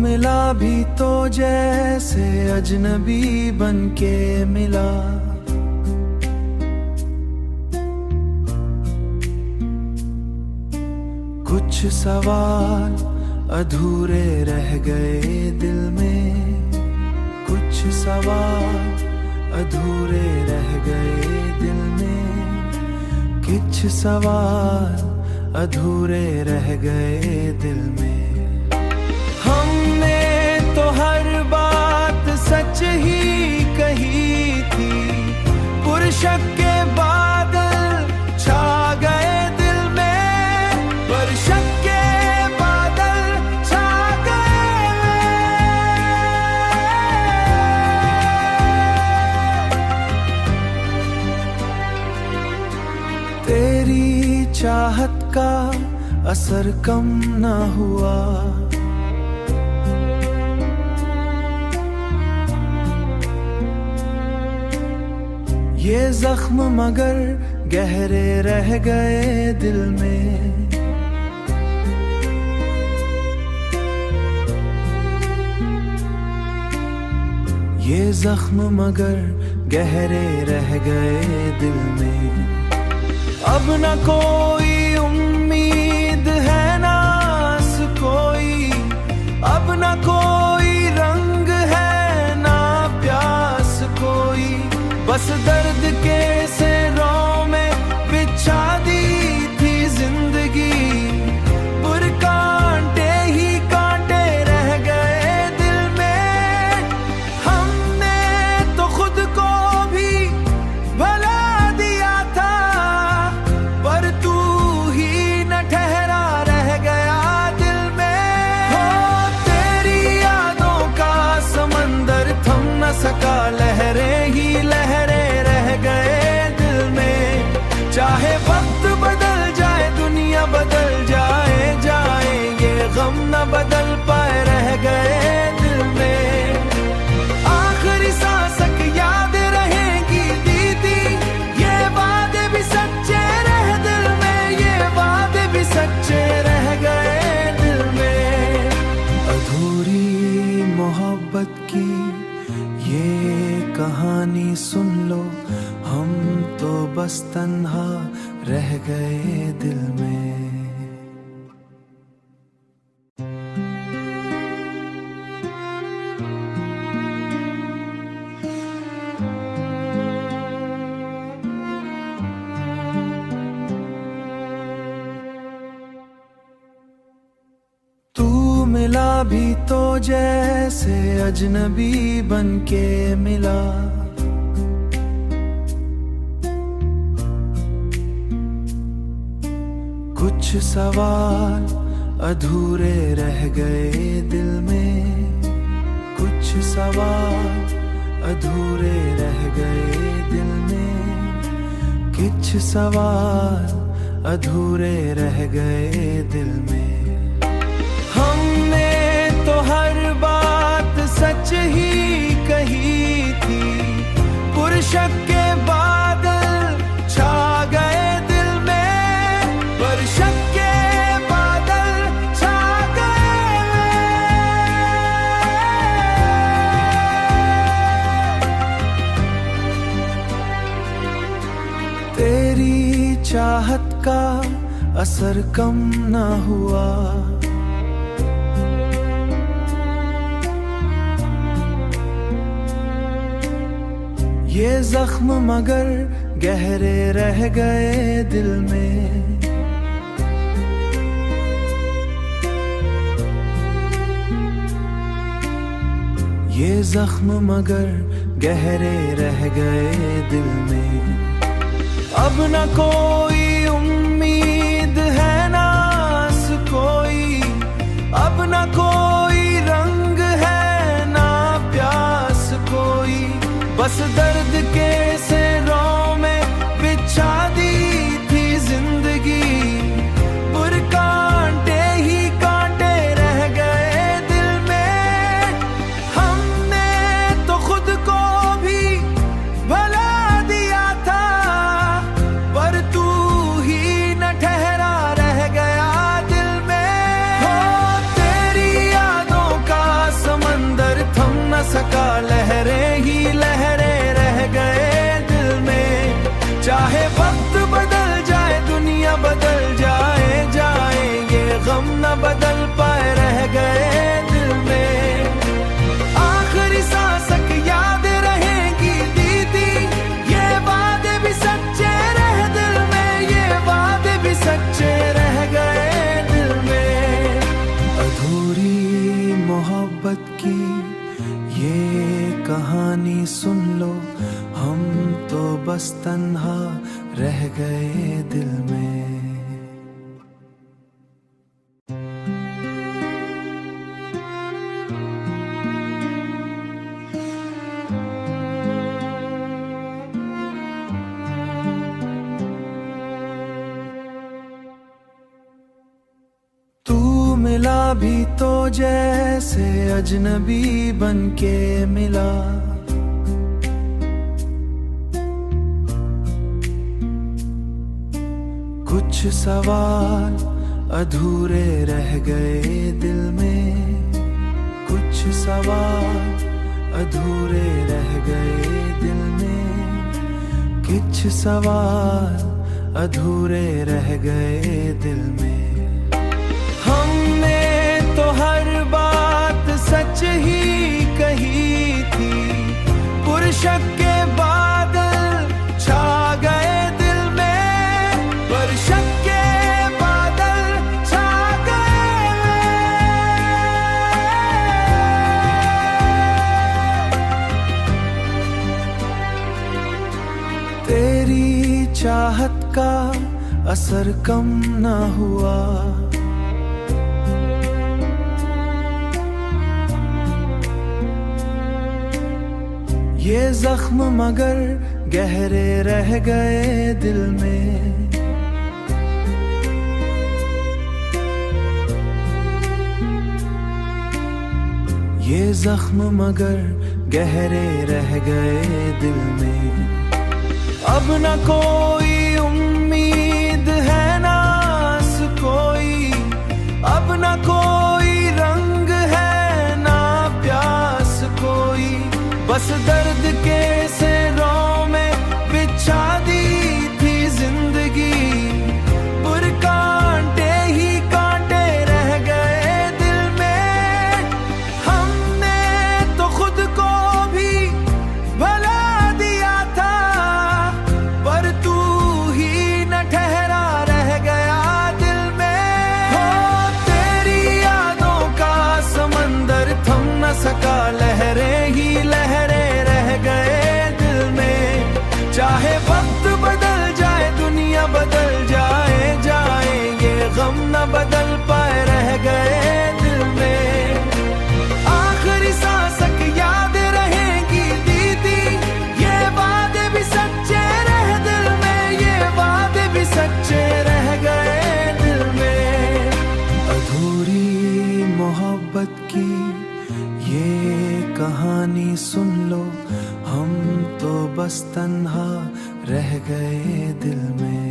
मिला भी तो जैसे अजनबी बनके मिला। कुछ सवाल अधूरे रह गए दिल में, कुछ सवाल अधूरे रह गए दिल में, कुछ सवाल अधूरे रह गए दिल में। हमने तो हर बात सच ही कही थी, पुरशक के बादल छा गए दिल में, पुरशक के बादल छा गए। तेरी चाहत का असर कम ना हुआ, ये जख्म मगर गहरे रह गए दिल में। ये जख्म मगर गहरे रह गए दिल में। अब न कोई उम्मीद है ना आस कोई, अब न कोई रंग है ना प्यास कोई, बस दर्द के सेरों में बिछा दी थी जिंदगी, पर कांटे ही कांटे रह गए दिल में। हमने तो खुद को भी भला दिया था, पर तू ही न ठहरा रह गया दिल में। हो तेरी यादों का समंदर थम न सका, लहरें ही लहरें रह गए दिल में। चाहे वक्त बदल जाए दुनिया बदल जाए, जाए ये गम न बदल पाए रह गए दिल में। आखिरी सांस की याद रहेगी दीदी, ये वादे भी सच्चे रह दिल में, ये वादे भी सच्चे रह गए दिल में। अधूरी मोहब्बत की ये कहानी सुन लो, हम तो बस तन्हा रह गए दिल में। तू मिला भी तो जैसे अजनबी बनके मिला। कुछ सवाल अधूरे रह गए दिल में, कुछ सवाल अधूरे रह गए दिल में, कुछ सवाल अधूरे रह गए दिल में। हमने तो हर बात सच ही कही थी, पुरशक के बादल छा गए दिल में, पुरशक के बादल छा गए। तेरी चाहत का असर कम ना हुआ, ये जख्म मगर गहरे रह गए दिल में। ये जख्म मगर गहरे रह गए दिल में। अब न कोई उम्मीद है ना आस कोई, अब न कोई रंग है ना प्यास कोई, बस दर्द के सेरों में बिछा दी थी जिंदगी, पर कांटे ही कांटे रह गए दिल में। हमने तो खुद को भी भला दिया था, पर तू मोहब्बत की ये कहानी सुन लो, हम तो बस तन्हा रह गए दिल में। मिला भी तो जैसे अजनबी बनके मिला, कुछ सवाल अधूरे रह गए दिल में, कुछ सवाल अधूरे रह गए दिल में, कुछ सवाल अधूरे रह गए दिल में। हमने तो हर बात सच ही कही थी, पुरशक के बादल छा गए दिल में, पुरशक के बादल छा गए। तेरी चाहत का असर कम ना हुआ, ये जख्म मगर गहरे रह गए दिल में। ये जख्म मगर गहरे रह गए दिल में। अब न कोई उम्मीद है ना आस कोई, अब न कोई रंग है ना प्यास कोई, बस दर्द के सेरों में बिछा दी थी जिंदगी, पर कांटे ही कांटे रह गए दिल में। हमने तो खुद को भी भला दिया था, पर तू ही न ठहरा रह गया दिल में। हो तेरी यादों का समंदर थम न सका, लहरें ही लहरें रह गए दिल में। चाहे वक्त बदल जाए दुनिया बदल जाए, जाए ये गम न बदल पाए रह गए दिल में। आखिरी सांस की याद रहेगी दीदी, ये वादे भी सच्चे रह दिल में, ये वादे भी सच्चे रह गए दिल में। अधूरी मोहब्बत की ये कहानी सुन लो, हम तो बस तन्हा रह गए दिल में।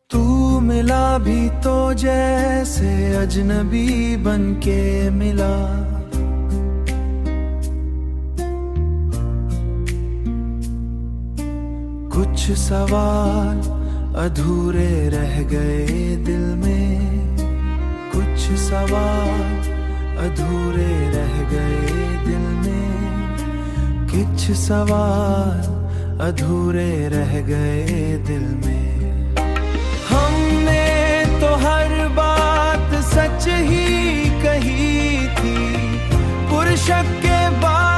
तू मिला भी तो जैसे अजनबी बनके मिला, कुछ सवाल अधूरे रह गए दिल में, कुछ सवाल अधूरे रह गए दिल में, कुछ सवाल अधूरे रह गए दिल में। हमने तो हर बात सच ही कही थी, पुरशक के बाद